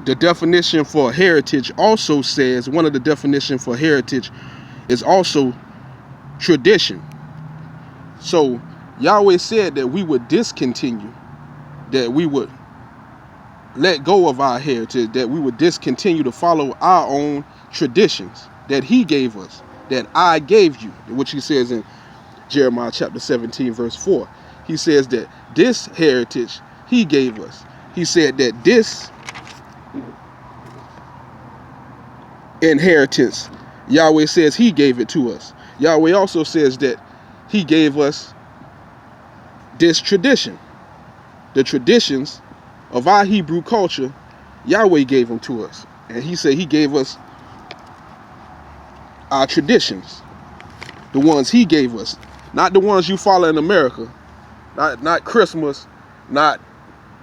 the definition for heritage also says, one of the definitions for heritage is also tradition. So Yahweh said that we would discontinue, that we would let go of our heritage, that we would discontinue to follow our own traditions that he gave us, that I gave you, which he says in Jeremiah chapter 17 verse 4. He says that this heritage he gave us. He said that this inheritance, Yahweh says he gave it to us. Yahweh also says that he gave us this tradition. The traditions of our Hebrew culture, Yahweh gave them to us. And he said he gave us our traditions, the ones he gave us, not the ones you follow in America, not Christmas, not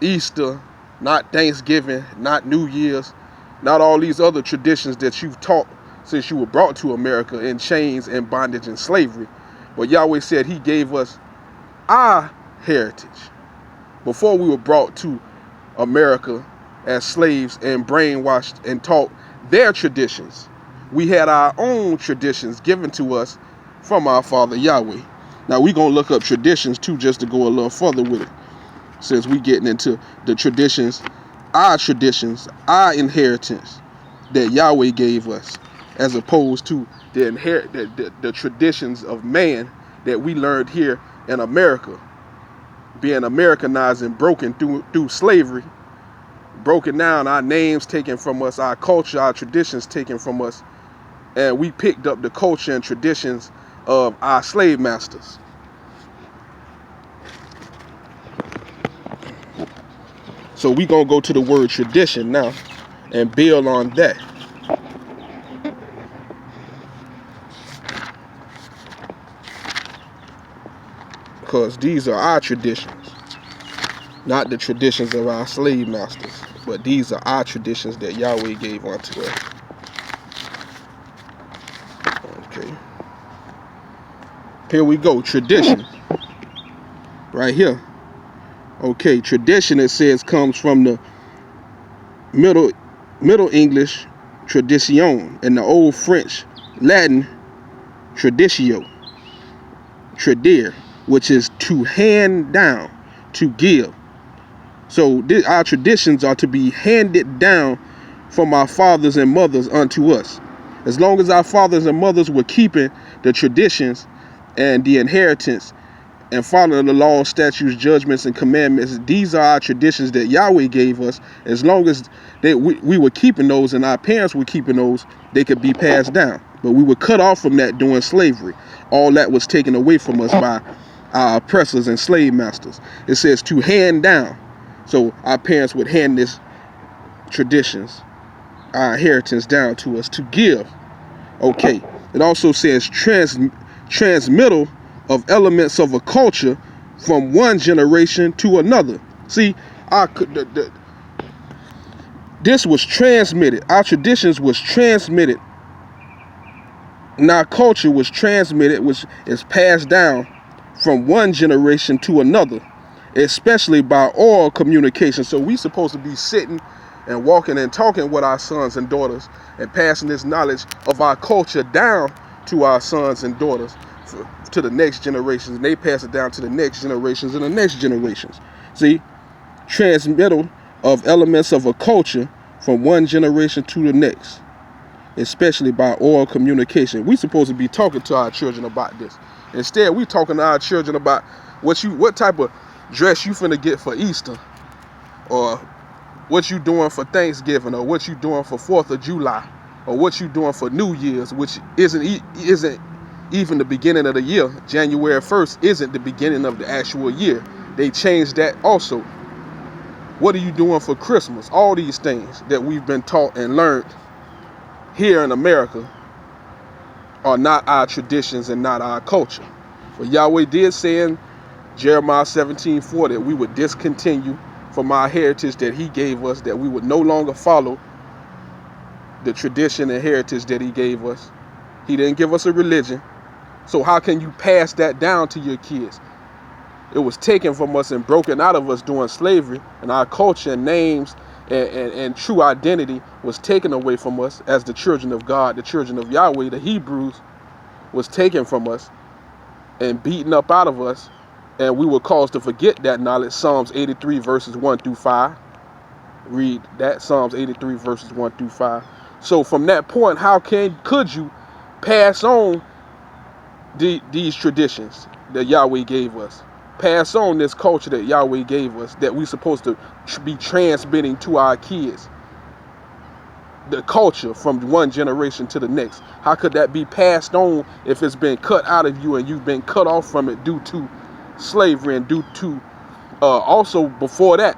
Easter, not Thanksgiving, not New Year's, not all these other traditions that you've taught since you were brought to America in chains and bondage and slavery. But Yahweh said he gave us our heritage before we were brought to America as slaves and brainwashed and taught their traditions. We had our own traditions given to us from our Father Yahweh. Now we're going to look up traditions too, just to go a little further with it, since we're getting into the traditions, our inheritance that Yahweh gave us, as opposed to the traditions of man that we learned here in America, being Americanized and broken through slavery, broken down, our names taken from us, our culture, our traditions taken from us, and we picked up the culture and traditions of our slave masters. So we're going to go to the word tradition now and build on that. Because these are our traditions, not the traditions of our slave masters, but these are our traditions that Yahweh gave unto us. Okay. Here we go, tradition. Right here. Okay, tradition, it says, comes from the Middle English tradition and the Old French Latin traditio, trader, which is to hand down, to give. So our traditions are to be handed down from our fathers and mothers unto us. As long as our fathers and mothers were keeping the traditions and the inheritance and following the laws, statutes, judgments, and commandments, these are our traditions that Yahweh gave us. As long as we were keeping those and our parents were keeping those, they could be passed down. But we were cut off from that during slavery. All that was taken away from us by our oppressors and slave masters. It says to hand down. So our parents would hand this traditions, our inheritance, down to us to give. Okay. It also says transmittal of elements of a culture from one generation to another. See, this was transmitted. Our traditions was transmitted. And our culture was transmitted, which is passed down from one generation to another, especially by oral communication. So we supposed to be sitting and walking and talking with our sons and daughters and passing this knowledge of our culture down to our sons and daughters, to the next generations, and they pass it down to the next generations and the next generations. See, transmittal of elements of a culture from one generation to the next, especially by oral communication. We supposed to be talking to our children about this. Instead, we talking to our children about what type of dress you finna get for Easter, or what you doing for Thanksgiving, or what you doing for 4th of July, or what you doing for New Year's, which isn't even the beginning of the year. January 1st isn't the beginning of the actual year. They changed that also. What are you doing for Christmas? All these things that we've been taught and learned here in America are not our traditions and not our culture. But Yahweh did say in Jeremiah 17:4 that we would discontinue from our heritage that he gave us, that we would no longer follow the tradition and heritage that he gave us. He didn't give us a religion. So how can you pass that down to your kids? It was taken from us and broken out of us during slavery, and our culture and names and true identity was taken away from us as the children of God, the children of Yahweh, the Hebrews, was taken from us and beaten up out of us, and we were caused to forget that knowledge. Psalms 83 verses 1 through 5. Read that, Psalms 83 verses 1 through 5. So from that point, how could you pass on these traditions that Yahweh gave us? Pass on this culture that Yahweh gave us, that we're supposed to be transmitting to our kids. The culture from one generation to the next. How could that be passed on if it's been cut out of you and you've been cut off from it due to slavery and due to also before that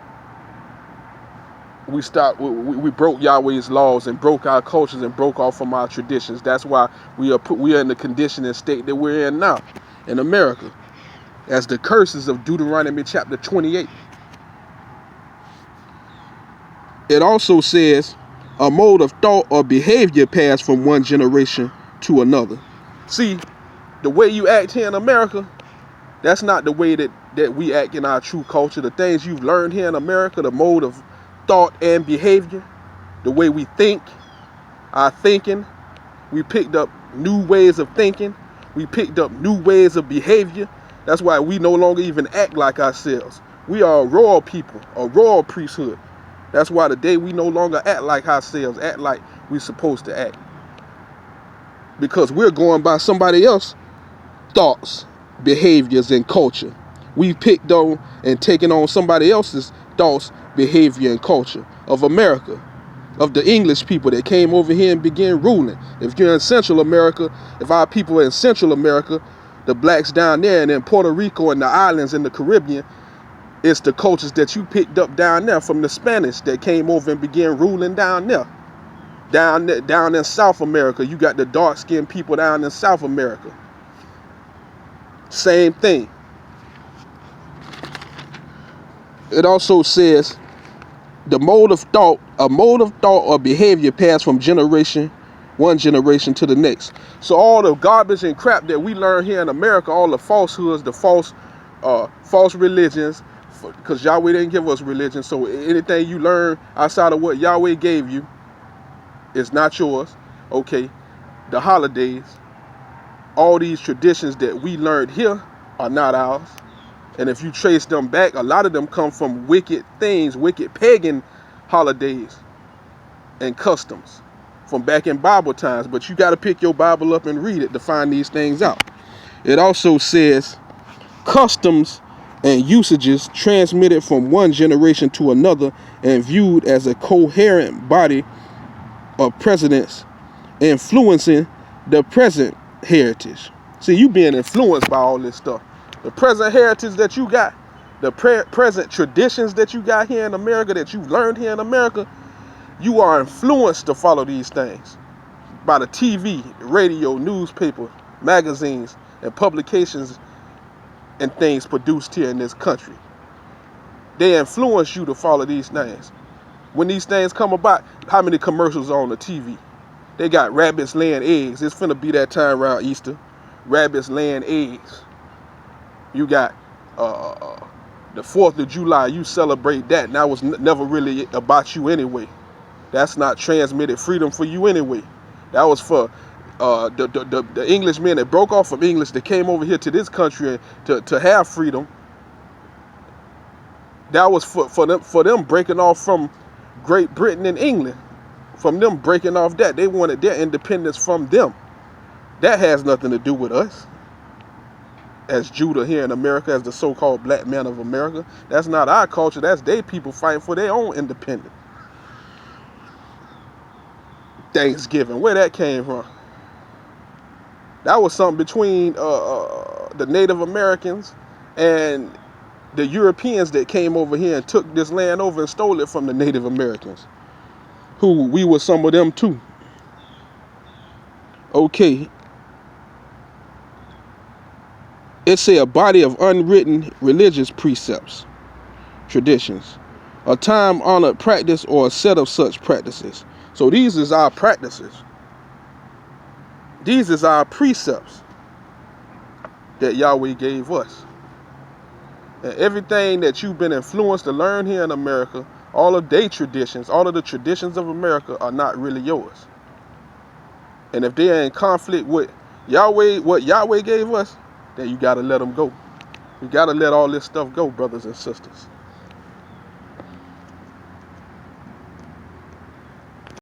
we broke Yahweh's laws and broke our cultures and broke off from our traditions. That's why we are in the condition and state that we're in now in America, as the curses of Deuteronomy chapter 28. It also says a mode of thought or behavior passed from one generation to another. See, the way you act here in America, that's not the way that we act in our true culture. The things you've learned here in America, the mode of thought and behavior, the way we think, our thinking, we picked up new ways of thinking, we picked up new ways of behavior. That's why we no longer even act like ourselves. We are a royal people, a royal priesthood. That's why today we no longer act like ourselves, act like we're supposed to act. Because we're going by somebody else's thoughts, behaviors, and culture. We picked on and taken on somebody else's thoughts, behavior, and culture of America, of the English people that came over here and began ruling. If you're in Central America, if our people are in Central America, the blacks down there, and in Puerto Rico and the islands in the Caribbean, it's the cultures that you picked up down there from the Spanish that came over and began ruling down there. Down in South America, you got the dark-skinned people down in South America. Same thing. It also says a mode of thought or behavior passed from one generation to the next. So all the garbage and crap that we learn here in America, all the falsehoods, the false religions, because Yahweh didn't give us religion, so anything you learn outside of what Yahweh gave you is not yours. Okay, the holidays, all these traditions that we learned here are not ours. And if you trace them back, a lot of them come from wicked things, wicked pagan holidays and customs from back in Bible times. But you got to pick your Bible up and read it to find these things out. It also says customs and usages transmitted from one generation to another and viewed as a coherent body of precedents influencing the present heritage. See, you being influenced by all this stuff. The present heritage that you got, the present traditions that you got here in America, that you've learned here in America, you are influenced to follow these things by the TV, radio, newspaper, magazines, and publications and things produced here in this country. They influence you to follow these things. When these things come about, how many commercials are on the TV? They got rabbits laying eggs. It's finna be that time around Easter. Rabbits laying eggs. You got the 4th of July. You celebrate that. And that was never really about you anyway. That's not transmitted freedom for you anyway. That was for the Englishmen that broke off from English that came over here to this country to have freedom. That was for them breaking off from Great Britain and England. From them breaking off that. They wanted their independence from them. That has nothing to do with us. As Judah here in America, as the so-called black man of America. That's not our culture. That's they people fighting for their own independence. Thanksgiving, where that came from? That was something between the Native Americans and the Europeans that came over here and took this land over and stole it from the Native Americans, who we were some of them too. Okay. It's a body of unwritten religious precepts, traditions, a time-honored practice or a set of such practices. So these is our practices. These is our precepts that Yahweh gave us. And everything that you've been influenced to learn here in America, All of their traditions, all of the traditions of America are not really yours. And if they are in conflict with Yahweh, what Yahweh gave us, then you got to let them go. You got to let all this stuff go, brothers and sisters.